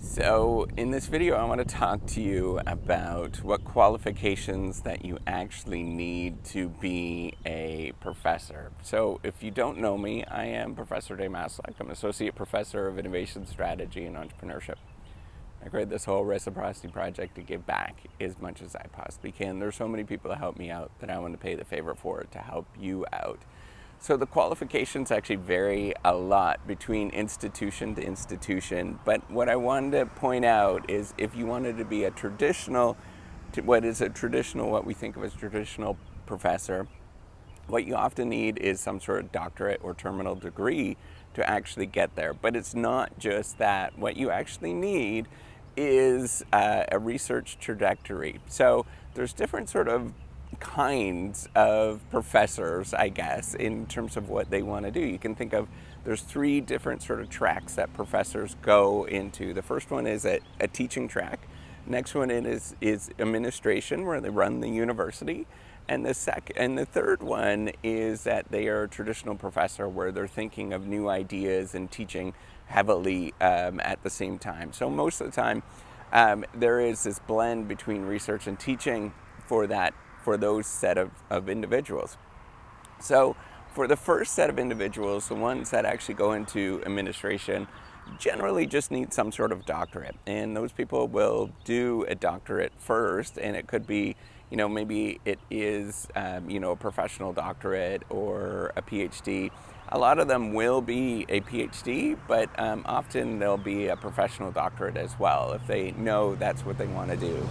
So in this video, I want to talk to you about what qualifications that you actually need to be a professor. So if you don't know me, I am Professor Dave Maslach. I'm Associate Professor of Innovation Strategy and Entrepreneurship. I created this whole reciprocity project to give back as much as I possibly can. There's so many people that help me out that I want to pay the favor for to help you out. So the qualifications actually vary a lot between institution to institution, but what I wanted to point out is if you wanted to be a traditional, what we think of as traditional professor, what you often need is some sort of doctorate or terminal degree to actually get there. But it's not just that. What you actually need is a research trajectory. So there's different sort of kinds of professors, I guess, in terms of what they want to do. You can think of, there's three different sort of tracks that professors go into. The first one is a teaching track. Next one is administration, where they run the university. And the third one is that they are a traditional professor, where they're thinking of new ideas and teaching heavily at the same time. So most of the time, there is this blend between research and teaching for those set of individuals. So for the first set of individuals, the ones that actually go into administration generally just need some sort of doctorate. And those people will do a doctorate first, and it could be, maybe it is, a professional doctorate or a PhD. A lot of them will be a PhD, but often they'll be a professional doctorate as well if they know that's what they want to do.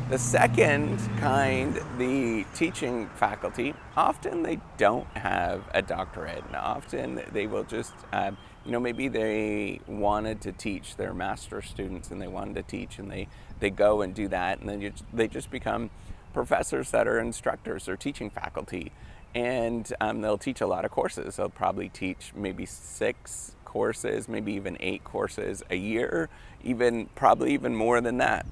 The second kind, the teaching faculty, often they don't have a doctorate. And often they will just, maybe they wanted to teach their master's students and they wanted to teach, and they go and do that, and then they just become professors that are instructors or teaching faculty. And they'll teach a lot of courses. They'll probably teach maybe 6 courses, maybe even 8 courses a year, probably even more than that.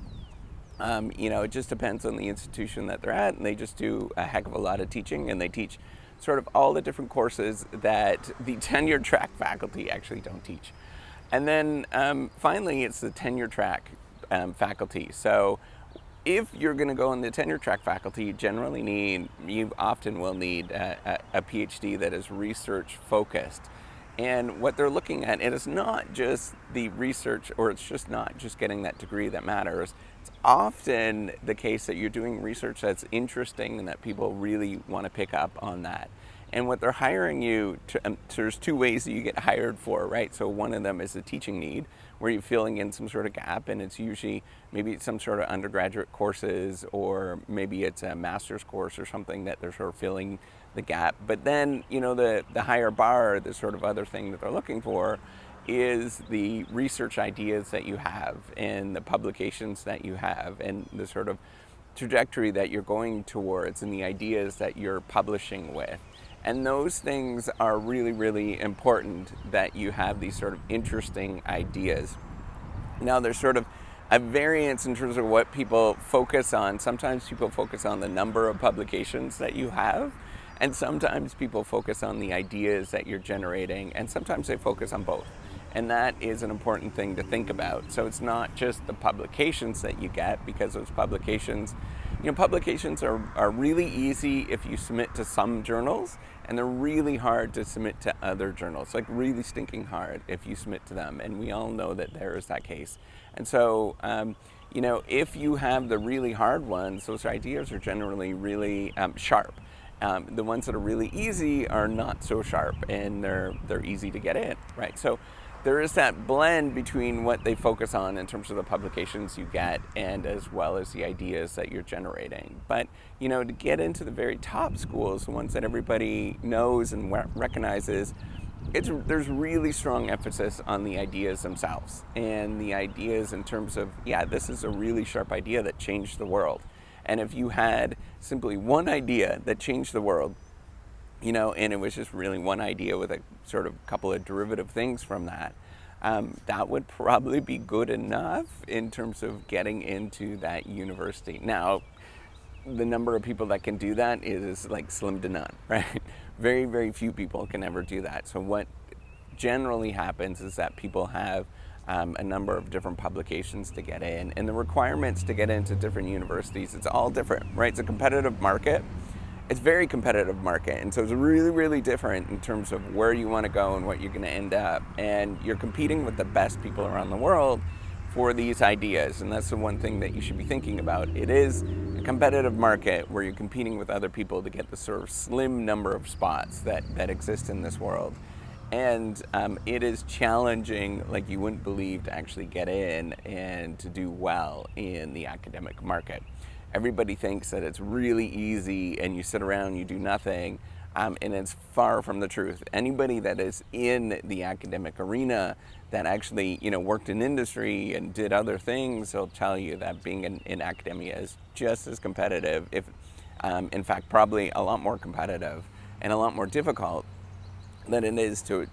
It just depends on the institution that they're at, and they just do a heck of a lot of teaching, and they teach sort of all the different courses that the tenure track faculty actually don't teach. And then finally, it's the tenure track faculty. So if you're going to go in the tenure track faculty, you often will need a PhD that is research focused. And what they're looking at, it is not just the research, or it's just not just getting that degree that matters. It's often the case that you're doing research that's interesting and that people really want to pick up on that. And what they're hiring you to, there's 2 ways that you get hired for, right? So one of them is a teaching need, where you're filling in some sort of gap, and it's usually maybe it's some sort of undergraduate courses, or maybe it's a master's course or something that they're sort of filling the gap. But then, the higher bar, the sort of other thing that they're looking for is the research ideas that you have, and the publications that you have, and the sort of trajectory that you're going towards, and the ideas that you're publishing with. And those things are really, really important, that you have these sort of interesting ideas. Now, there's sort of a variance in terms of what people focus on. Sometimes people focus on the number of publications that you have, and sometimes people focus on the ideas that you're generating, and sometimes they focus on both. And that is an important thing to think about. So it's not just the publications that you get, because those publications are really easy if you submit to some journals, and they're really hard to submit to other journals, like really stinking hard if you submit to them. And we all know that there is that case. And so, if you have the really hard ones, those ideas are generally really sharp. The ones that are really easy are not so sharp, and they're easy to get in, right? So there is that blend between what they focus on in terms of the publications you get, and as well as the ideas that you're generating. But, to get into the very top schools, the ones that everybody knows and recognizes, there's really strong emphasis on the ideas themselves, and the ideas in terms of, this is a really sharp idea that changed the world. And if you had simply one idea that changed the world, and it was just really one idea with a sort of couple of derivative things from that, that would probably be good enough in terms of getting into that university. Now, the number of people that can do that is like slim to none, right? Very, very few people can ever do that. So what generally happens is that people have a number of different publications to get in, and the requirements to get into different universities, it's all different, right? It's a competitive market. It's a very competitive market, and so it's really, really different in terms of where you want to go and what you're going to end up. And you're competing with the best people around the world for these ideas, and that's the one thing that you should be thinking about. It is a competitive market where you're competing with other people to get the sort of slim number of spots that exist in this world. And it is challenging, like you wouldn't believe, to actually get in and to do well in the academic market. Everybody thinks that it's really easy and you sit around, you do nothing, and it's far from the truth. Anybody that is in the academic arena that actually, worked in industry and did other things will tell you that being in academia is just as competitive, if in fact probably a lot more competitive and a lot more difficult than it is to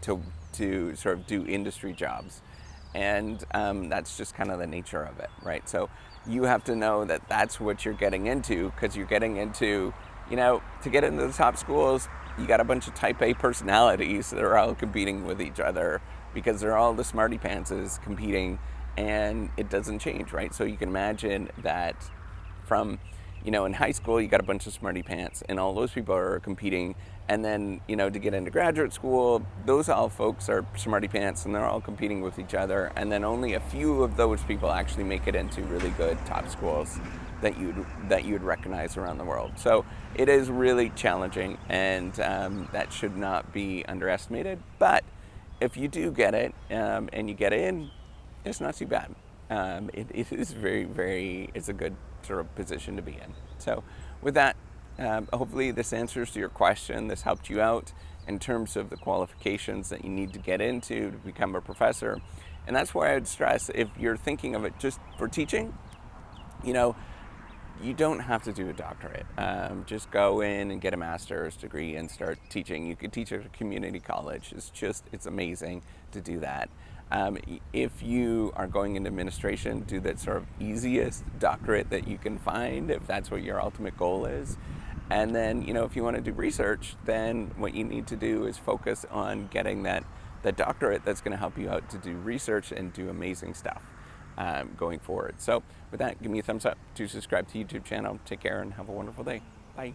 sort of do industry jobs. And that's just kind of the nature of it, right? So you have to know that that's what you're getting into, because you're getting into, to get into the top schools, you got a bunch of type A personalities that are all competing with each other, because they're all the smarty pantses competing, and it doesn't change, right? So you can imagine that from, in high school, you got a bunch of smarty pants, and all those people are competing. And then, to get into graduate school, those all folks are smarty pants, and they're all competing with each other. And then only a few of those people actually make it into really good top schools that you'd recognize around the world. So it is really challenging, and that should not be underestimated. But if you do get it, and you get in, it's not too bad. It is it's a good sort of position to be in. So with that, hopefully this answers to your question. This helped you out in terms of the qualifications that you need to get into to become a professor. And that's why I would stress, if you're thinking of it just for teaching, you don't have to do a doctorate. Just go in and get a master's degree and start teaching. You could teach at a community college. It's amazing to do that. If you are going into administration, do that sort of easiest doctorate that you can find, if that's what your ultimate goal is. And then, if you want to do research, then what you need to do is focus on getting that doctorate that's going to help you out to do research and do amazing stuff going forward. So with that, give me a thumbs up, to subscribe to the YouTube channel. Take care and have a wonderful day. Bye.